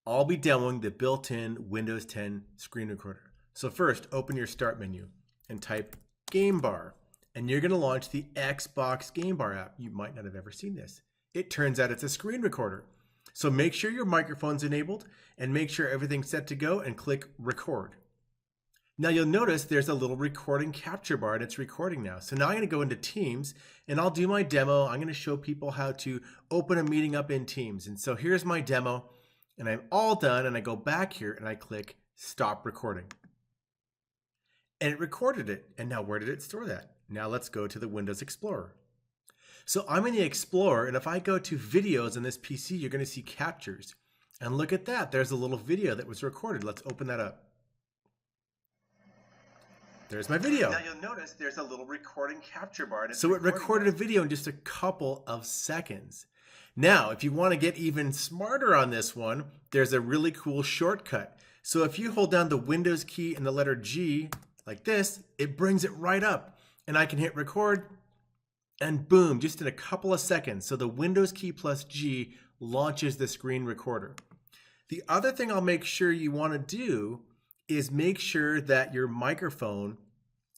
I'll be demoing the built-in Windows 10 screen recorder. So first, open your Start menu and type Game Bar, and you're going to launch the Xbox Game Bar app. You might not have ever seen this. It turns out it's a screen recorder. So make sure your microphone's enabled and make sure everything's set to go and click Record. Now you'll notice there's a little recording capture bar and it's recording now. So now I'm going to go into Teams and I'll do my demo. I'm going to show people how to open a meeting up in Teams. And so here's my demo and I'm all done, and I go back here and I click Stop Recording. And it recorded it. And now where did it store that? Now let's go to the Windows Explorer. So I'm in the Explorer, and if I go to videos on this PC, you're going to see captures. And look at that, there's a little video that was recorded. Let's open that up. There's my video. Now you'll notice there's a little recording capture bar. So it recorded a video in just a couple of seconds. Now, if you want to get even smarter on this one, there's a really cool shortcut. So if you hold down the Windows key and the letter G like this, it brings it right up. And I can hit record and boom, just in a couple of seconds. So the Windows key plus G launches the screen recorder. The other thing I'll make sure you want to do is make sure that your microphone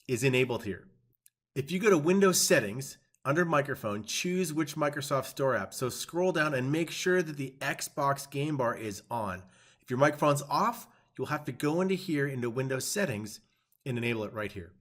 is enabled here. If you go to Windows Settings, under Microphone, choose which Microsoft Store app. So scroll down and make sure that the Xbox Game Bar is on. If your microphone's off, you'll have to go into here into Windows Settings and enable it right here.